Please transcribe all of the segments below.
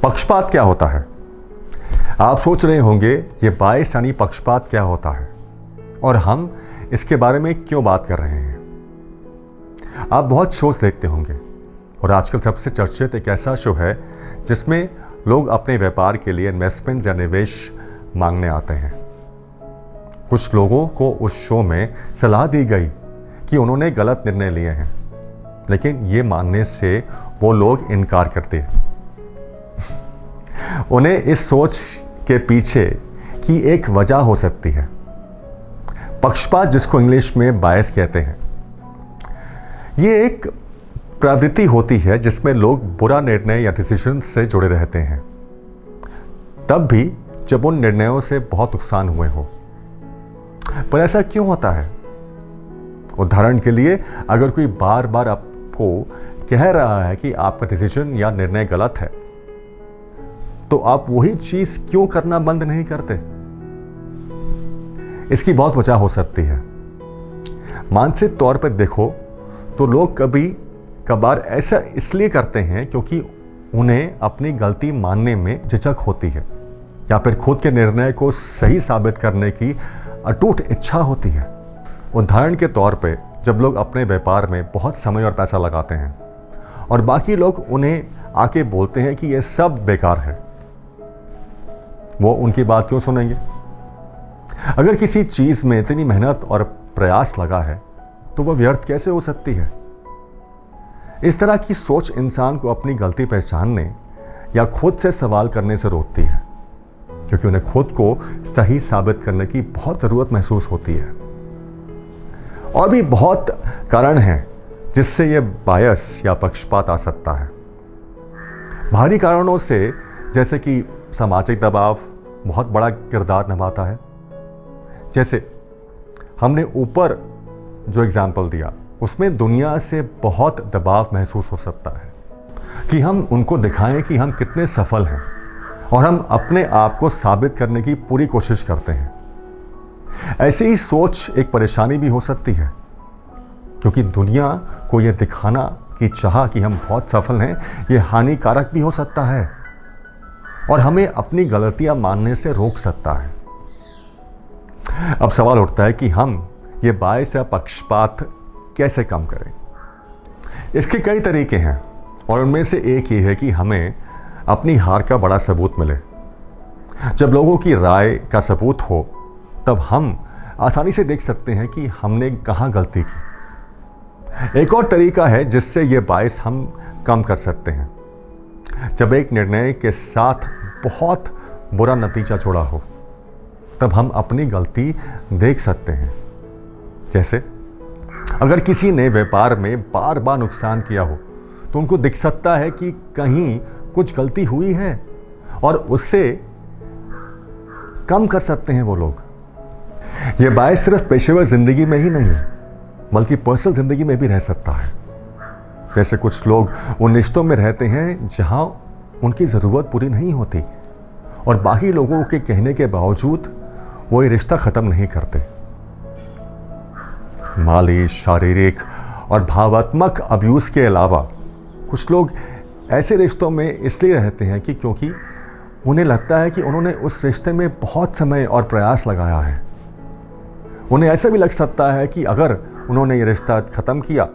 पक्षपात क्या होता है? आप सोच रहे होंगे ये बायस यानी पक्षपात क्या होता है और हम इसके बारे में क्यों बात कर रहे हैं। आप बहुत शोज देखते होंगे और आजकल सबसे चर्चित एक ऐसा शो है जिसमें लोग अपने व्यापार के लिए इन्वेस्टमेंट या निवेश मांगने आते हैं। कुछ लोगों को उस शो में सलाह दी गई कि उन्होंने गलत निर्णय लिए हैं, लेकिन ये मानने से वो लोग इनकार करते हैं। उन्हें इस सोच के पीछे की एक वजह हो सकती है पक्षपात, जिसको इंग्लिश में बायस कहते हैं। ये एक प्रवृत्ति होती है जिसमें लोग बुरा निर्णय या डिसीजन से जुड़े रहते हैं, तब भी जब उन निर्णयों से बहुत नुकसान हुए हो। पर ऐसा क्यों होता है? उदाहरण के लिए, अगर कोई बार बार आपको कह रहा है कि आपका डिसीजन या निर्णय गलत है, तो आप वही चीज क्यों करना बंद नहीं करते? इसकी बहुत वजह हो सकती है। मानसिक तौर पर देखो तो लोग कभी कभार ऐसा इसलिए करते हैं क्योंकि उन्हें अपनी गलती मानने में झिझक होती है या फिर खुद के निर्णय को सही साबित करने की अटूट इच्छा होती है। उदाहरण के तौर पे, जब लोग अपने व्यापार में बहुत समय और पैसा लगाते हैं और बाकी लोग उन्हें आके बोलते हैं कि यह सब बेकार है, वो उनकी बात क्यों सुनेंगे? अगर किसी चीज में इतनी मेहनत और प्रयास लगा है तो वह व्यर्थ कैसे हो सकती है? इस तरह की सोच इंसान को अपनी गलती पहचानने या खुद से सवाल करने से रोकती है, क्योंकि उन्हें खुद को सही साबित करने की बहुत ज़रूरत महसूस होती है। और भी बहुत कारण हैं जिससे यह बायस या पक्षपात आ सकता है। बाहरी कारणों से, जैसे कि सामाजिक दबाव बहुत बड़ा किरदार निभाता है। जैसे हमने ऊपर जो एग्जाम्पल दिया, उसमें दुनिया से बहुत दबाव महसूस हो सकता है कि हम उनको दिखाएं कि हम कितने सफल हैं, और हम अपने आप को साबित करने की पूरी कोशिश करते हैं। ऐसी ही सोच एक परेशानी भी हो सकती है, क्योंकि दुनिया को यह दिखाना की चाह कि हम बहुत सफल हैं, यह हानिकारक भी हो सकता है और हमें अपनी गलतियां मानने से रोक सकता है। अब सवाल उठता है कि हम ये बायस या पक्षपात कैसे कम करें? इसके कई तरीके हैं और उनमें से एक ये है कि हमें अपनी हार का बड़ा सबूत मिले। जब लोगों की राय का सबूत हो, तब हम आसानी से देख सकते हैं कि हमने कहाँ गलती की। एक और तरीका है जिससे ये बायस हम कम कर सकते हैं। जब एक निर्णय के साथ बहुत बुरा नतीजा जुड़ा हो, तब हम अपनी गलती देख सकते हैं। जैसे अगर किसी ने व्यापार में बार बार नुकसान किया हो, तो उनको दिख सकता है कि कहीं कुछ गलती हुई है और उससे कम कर सकते हैं वो लोग। ये बायस सिर्फ पेशेवर जिंदगी में ही नहीं, बल्कि पर्सनल जिंदगी में भी रह सकता है। जैसे कुछ लोग उन रिश्तों में रहते हैं जहां उनकी ज़रूरत पूरी नहीं होती और बाकी लोगों के कहने के बावजूद वो ये रिश्ता ख़त्म नहीं करते। माली, शारीरिक और भावात्मक अब्यूज़ के अलावा कुछ लोग ऐसे रिश्तों में इसलिए रहते हैं कि क्योंकि उन्हें लगता है कि उन्होंने उस रिश्ते में बहुत समय और प्रयास लगाया है। उन्हें ऐसा भी लग सकता है कि अगर उन्होंने ये रिश्ता ख़त्म किया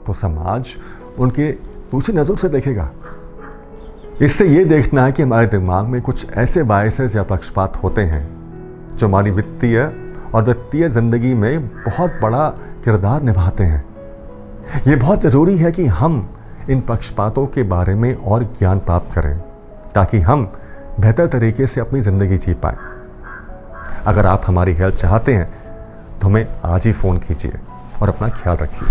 तो समाज उनके दूसरी नज़र से देखेगा। इससे ये देखना है कि हमारे दिमाग में कुछ ऐसे बायसेस या पक्षपात होते हैं जो हमारी वित्तीय और वित्तीय ज़िंदगी में बहुत बड़ा किरदार निभाते हैं। ये बहुत ज़रूरी है कि हम इन पक्षपातों के बारे में और ज्ञान प्राप्त करें, ताकि हम बेहतर तरीके से अपनी ज़िंदगी जी पाएँ। अगर आप हमारी हेल्प चाहते हैं तो हमें आज ही फ़ोन कीजिए और अपना ख्याल रखिए।